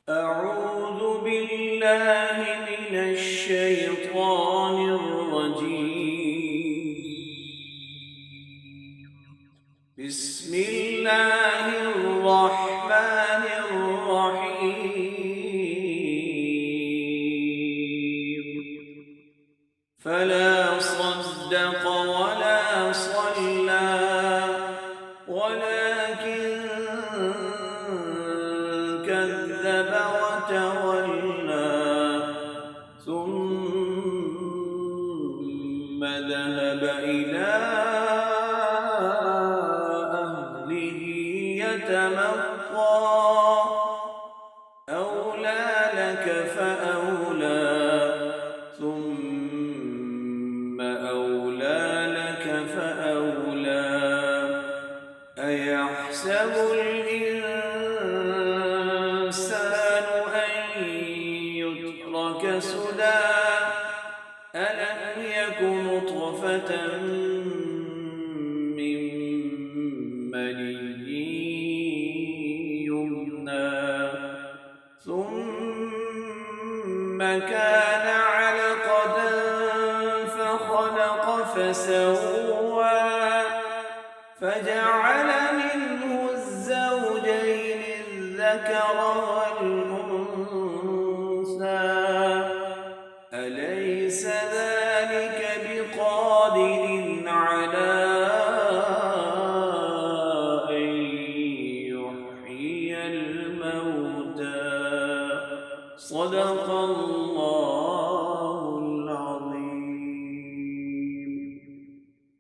أعوذ بالله من الشيطان الرجيم. بسم الله الرحمن الرحيم. فلا صدق ولا صلى ولكن كذب وتولى ثم ذهب إلى أهله يتمطى أولى لك فأولى ثم أولى لك فأولى أيحسب الإنسان أن يترك سدى ألم يك نطفة من مني يمنى ثم كان علقة فخلق فسوى فجعل منه الزوجين الذكر والأنثى